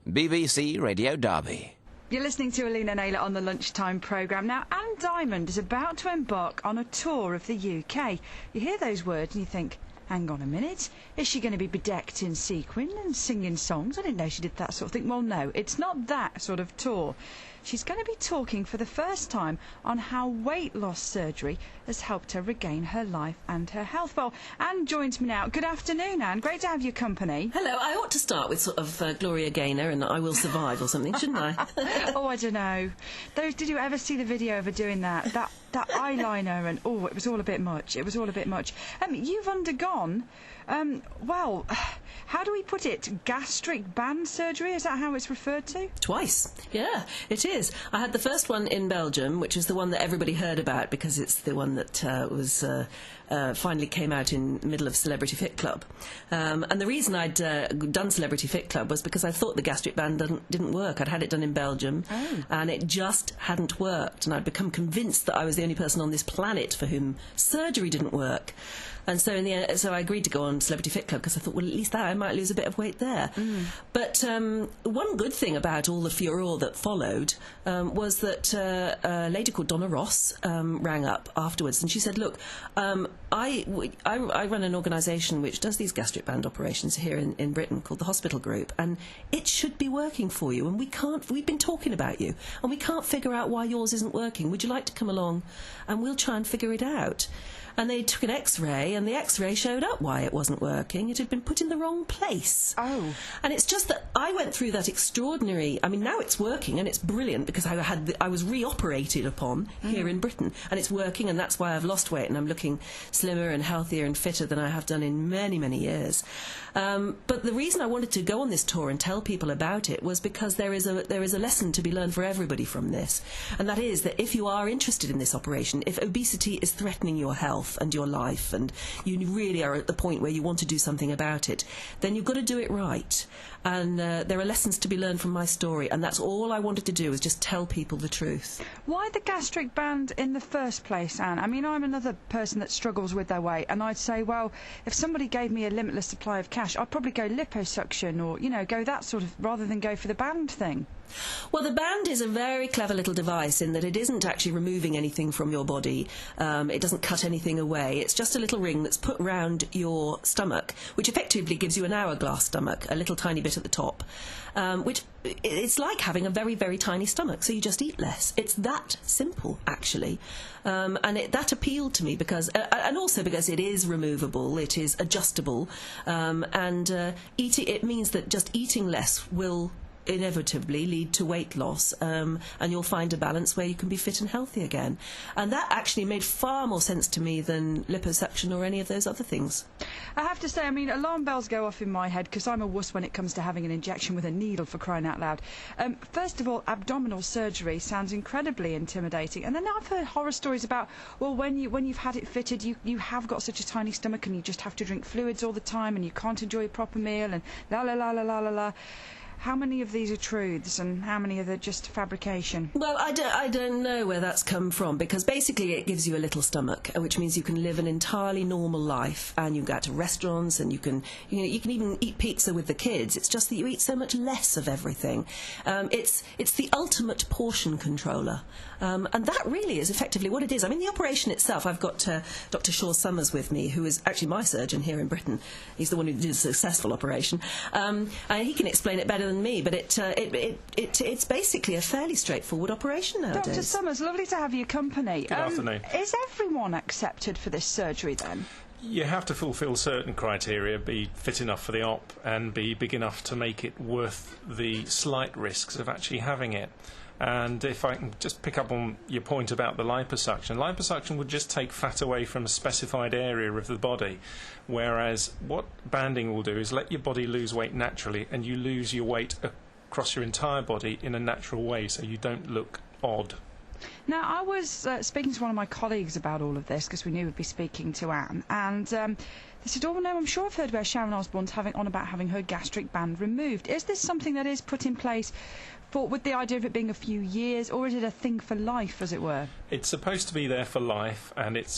BBC Radio Derby. You're listening to Alina Naylor on the Lunchtime programme. Now, Anne Diamond is about to embark on a tour of the UK. You hear those words and you think, hang on a minute, is she going to be bedecked in sequin and singing songs? I didn't know she did that sort of thing. Well, no, it's not that sort of tour. She's going to be talking for the first time on how weight loss surgery has helped her regain her life and her health. Well, Anne joins me now. Good afternoon, Anne. Great to have your company. Hello. I ought to start with sort of Gloria Gaynor and I Will Survive or something, shouldn't I? Oh, I don't know. Did you ever see the video of her doing that? That eyeliner and, it was all a bit much. It was all a bit much. You've undergone, how do we put it? Gastric band surgery? Is that how it's referred to? Twice. Yeah, it is. I had the first one in Belgium, which is the one that everybody heard about because it's the one that finally came out in the middle of Celebrity Fit Club. And the reason I'd done Celebrity Fit Club was because I thought the gastric band didn't work. I'd had it done in Belgium, and it just hadn't worked. And I'd become convinced that I was the only person on this planet for whom surgery didn't work. And so in the end, I agreed to go on Celebrity Fit Club because I thought, well, at least I might lose a bit of weight there. But one good thing about all the furore that followed was that a lady called Donna Ross rang up afterwards and she said, look, I run an organisation which does these gastric band operations here in Britain called the Hospital Group, and it should be working for you, and we've been talking about you, and we can't figure out why yours isn't working. Would you like to come along and we'll try and figure it out? And they took an X-ray, and the X-ray showed up why it wasn't working. It had been put in the wrong place. Oh. And it's just that I went through that extraordinary... I mean, now it's working, and it's brilliant, because I was re-operated upon here in Britain, and it's working, and that's why I've lost weight, and I'm looking slimmer and healthier and fitter than I have done in many, many years. But the reason I wanted to go on this tour and tell people about it was because there is a lesson to be learned for everybody from this, and that is that if you are interested in this operation, if obesity is threatening your health, and your life, and you really are at the point where you want to do something about it, then you've got to do it right. And there are lessons to be learned from my story, and that's all I wanted to do, was just tell people the truth. Why the gastric band in the first place, Anne? I mean, I'm another person that struggles with their weight, and I'd say, well, if somebody gave me a limitless supply of cash, I'd probably go liposuction or, go that sort of, rather than go for the band thing. Well, the band is a very clever little device in that it isn't actually removing anything from your body. It doesn't cut anything away. It's just a little ring that's put round your stomach, which effectively gives you an hourglass stomach, a little tiny bit at the top, which it's like having a very, very tiny stomach, so you just eat less. It's that simple, actually. And that appealed to me because, and also because it is removable, it is adjustable, and it means that just eating less will inevitably lead to weight loss, and you'll find a balance where you can be fit and healthy again. And that actually made far more sense to me than liposuction or any of those other things. I have to say, I mean, alarm bells go off in my head because I'm a wuss when it comes to having an injection with a needle, for crying out loud. First of all, abdominal surgery sounds incredibly intimidating, and then I've heard horror stories about, well, when you've had it fitted, you have got such a tiny stomach and you just have to drink fluids all the time and you can't enjoy a proper meal and la la la la la la la. How many of these are truths and how many are just fabrication? Well, I don't know where that's come from, because basically it gives you a little stomach, which means you can live an entirely normal life, and you can go to restaurants and you can even eat pizza with the kids. It's just that you eat so much less of everything. It's the ultimate portion controller, and that really is effectively what it is. I mean, the operation itself, I've got Dr. Shaw Summers with me, who is actually my surgeon here in Britain. He's the one who did a successful operation, and he can explain it better than me, but it's basically a fairly straightforward operation nowadays. Dr. Summers, lovely to have your company. Good afternoon. Is everyone accepted for this surgery then? You have to fulfil certain criteria, be fit enough for the op and be big enough to make it worth the slight risks of actually having it. And if I can just pick up on your point about the liposuction would just take fat away from a specified area of the body, whereas what banding will do is let your body lose weight naturally, and you lose your weight across your entire body in a natural way, so you don't look odd. Now, I was speaking to one of my colleagues about all of this, because we knew we'd be speaking to Anne, and they said, oh, no, I'm sure I've heard about Sharon Osbourne's about having her gastric band removed. Is this something that is put in place with the idea of it being a few years, or is it a thing for life, as it were? It's supposed to be there for life, and it's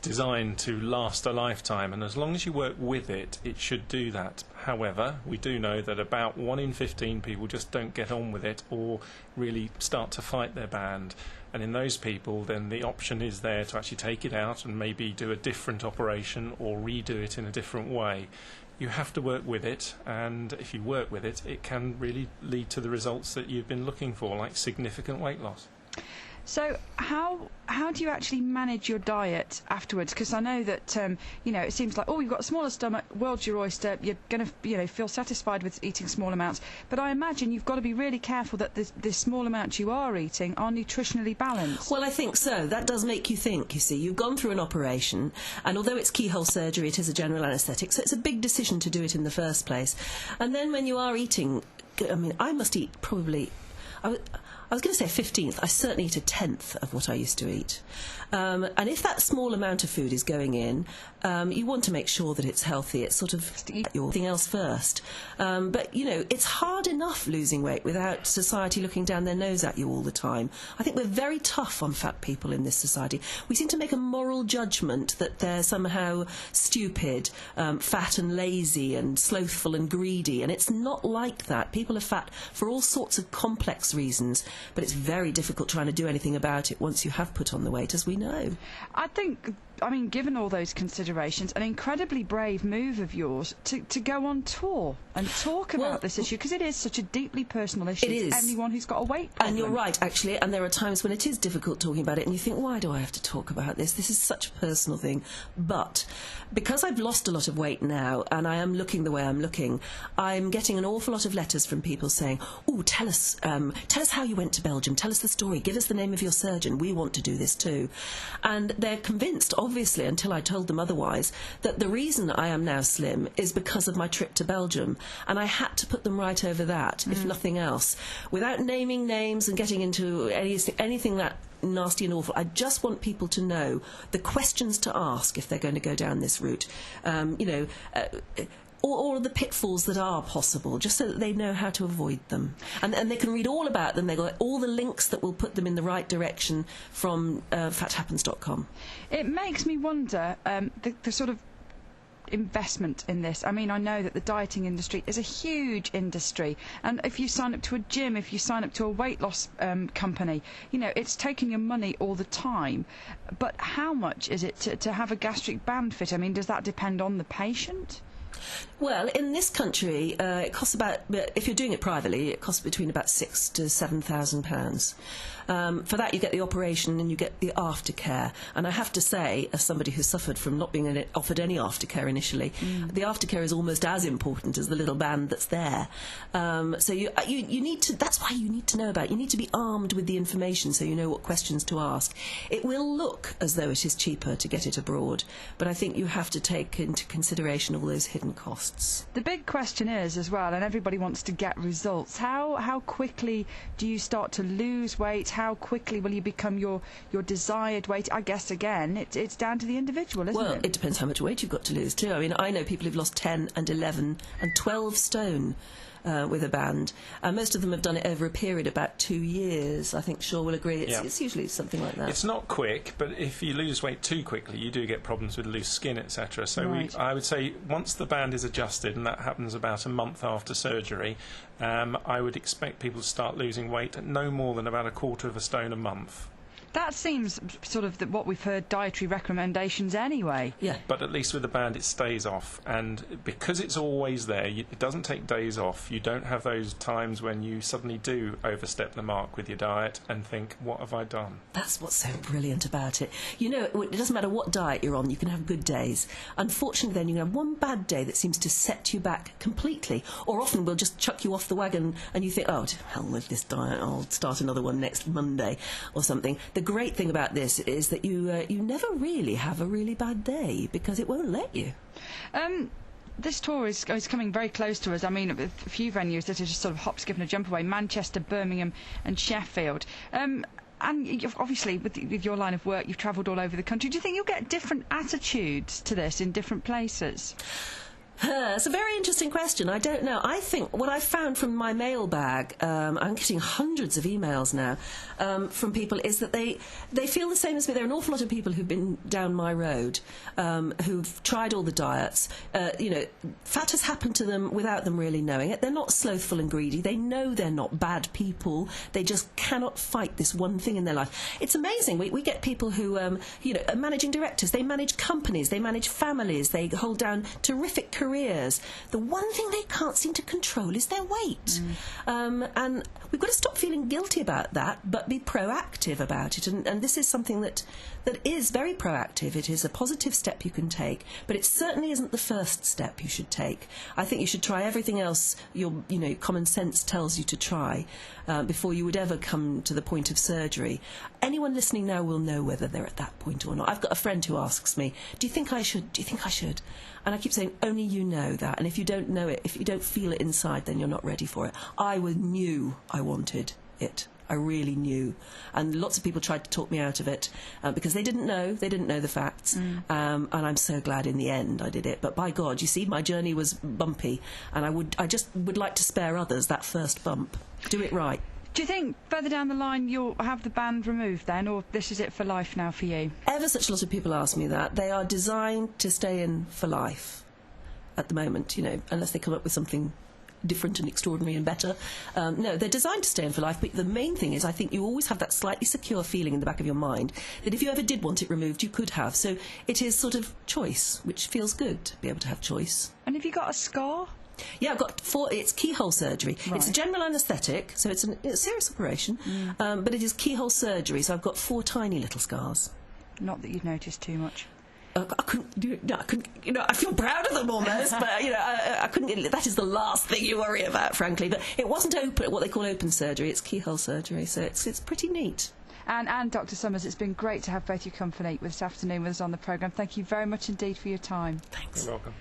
designed to last a lifetime, and as long as you work with it, it should do that. However, we do know that about 1 in 15 people just don't get on with it or really start to fight their band. And in those people, then the option is there to actually take it out and maybe do a different operation or redo it in a different way. You have to work with it, and if you work with it, it can really lead to the results that you've been looking for, like significant weight loss. So how do you actually manage your diet afterwards? Because I know that it seems like, oh, you've got a smaller stomach, world's your oyster, you're going to feel satisfied with eating small amounts. But I imagine you've got to be really careful that this small amounts you are eating are nutritionally balanced. Well, I think so. That does make you think, you see. You've gone through an operation, and although it's keyhole surgery, it is a general anaesthetic, so it's a big decision to do it in the first place. And then when you are eating, I mean, I must eat probably... I was going to say 15th. I certainly eat a 10th of what I used to eat. And if that small amount of food is going in, you want to make sure that it's healthy. It's sort of your thing else first. But, it's hard enough losing weight without society looking down their nose at you all the time. I think we're very tough on fat people in this society. We seem to make a moral judgment that they're somehow stupid, fat and lazy and slothful and greedy. And it's not like that. People are fat for all sorts of complex reasons. But it's very difficult trying to do anything about it once you have put on the weight, as we know. I mean, given all those considerations, an incredibly brave move of yours to go on tour and talk about this issue, because it is such a deeply personal issue to anyone who's got a weight problem. And you're right, actually, and there are times when it is difficult talking about it, and you think, why do I have to talk about this? This is such a personal thing. But because I've lost a lot of weight now, and I am looking the way I'm looking, I'm getting an awful lot of letters from people saying, oh, tell us how you went to Belgium, tell us the story, give us the name of your surgeon, we want to do this too. And they're convinced, obviously, until I told them otherwise, that the reason I am now slim is because of my trip to Belgium. And I had to put them right over that, if nothing else. Without naming names and getting into anything that nasty and awful, I just want people to know the questions to ask if they're going to go down this route. Or the pitfalls that are possible, just so that they know how to avoid them. And they can read all about them. They've got all the links that will put them in the right direction from fathappens.com. It makes me wonder the sort of investment in this. I mean, I know that the dieting industry is a huge industry, and if you sign up to a gym, if you sign up to a weight loss company, it's taking your money all the time. But how much is it to have a gastric band fit? I mean, does that depend on the patient? Well, in this country, it costs about, if you're doing it privately, it costs between about £6,000 to £7,000. For that, you get the operation and you get the aftercare. And I have to say, as somebody who suffered from not being offered any aftercare initially, the aftercare is almost as important as the little band that's there. So you need to. That's why you need to know about it. You need to be armed with the information so you know what questions to ask. It will look as though it is cheaper to get it abroad, but I think you have to take into consideration all those hidden costs. The big question is, as well, and everybody wants to get results, how quickly do you start to lose weight? How quickly will you become your desired weight? I guess, again, it's down to the individual, isn't it? Well, it depends how much weight you've got to lose, too. I mean, I know people who've lost 10 and 11 and 12 stone with a band. Most of them have done it over a period of about 2 years. I think Shaw will agree. It's usually something like that. It's not quick, but if you lose weight too quickly, you do get problems with loose skin, etc. So I would say once the band is adjusted, and that happens about a month after surgery, I would expect people to start losing weight at no more than about 1/4 stone a month. That seems sort of what we've heard dietary recommendations anyway. Yeah. But at least with the band it stays off, and because it's always there, it doesn't take days off. You don't have those times when you suddenly do overstep the mark with your diet and think, what have I done? That's what's so brilliant about it. It doesn't matter what diet you're on, you can have good days. Unfortunately, then you can have one bad day that seems to set you back completely, or often will just chuck you off the wagon and you think, oh, to hell with this diet, I'll start another one next Monday or something. The great thing about this is that you never really have a really bad day because it won't let you. This tour is coming very close to us. I mean, a few venues that are just sort of hop, skip and a jump away: Manchester, Birmingham and Sheffield. And obviously, with your line of work, you've travelled all over the country. Do you think you'll get different attitudes to this in different places? It's a very interesting question. I don't know. I think what I've found from my mailbag, I'm getting hundreds of emails now from people, is that they feel the same as me. There are an awful lot of people who've been down my road, who've tried all the diets. Fat has happened to them without them really knowing it. They're not slothful and greedy. They know they're not bad people. They just cannot fight this one thing in their life. It's amazing. We get people who, are managing directors. They manage companies. They manage families. They hold down terrific careers. The one thing they can't seem to control is their weight. And we've got to stop feeling guilty about that, but be proactive about it. And this is something that is very proactive. It is a positive step you can take, but it certainly isn't the first step you should take. I think you should try everything else your common sense tells you to try before you would ever come to the point of surgery. Anyone listening now will know whether they're at that point or not. I've got a friend who asks me, do you think I should? Do you think I should? And I keep saying, only you know that. And if you don't know it, if you don't feel it inside, then you're not ready for it. I knew I wanted it. I really knew. And lots of people tried to talk me out of it because they didn't know the facts. And I'm so glad in the end I did it. But by God, you see, my journey was bumpy, and I just would like to spare others that first bump. Do it right. Do you think further down the line you'll have the band removed then, or this is it for life now for you? Ever such a lot of people ask me that. They are designed to stay in for life at the moment, unless they come up with something different and extraordinary and better. No, they're designed to stay in for life, but the main thing is I think you always have that slightly secure feeling in the back of your mind that if you ever did want it removed, you could have. So it is sort of choice, which feels good to be able to have choice. And have you got a scar? Yeah, I've got 4. It's keyhole surgery. Right. It's a general anaesthetic, so it's a serious operation, but it is keyhole surgery, so I've got 4 tiny little scars. Not that you'd notice too much. I couldn't do it. No, I couldn't. I feel proud of them almost, but I couldn't. That is the last thing you worry about, frankly. But it wasn't what they call open surgery. It's keyhole surgery, so it's pretty neat. And Dr. Summers, it's been great to have both you come this afternoon with us on the programme. Thank you very much indeed for your time. Thanks. You're welcome.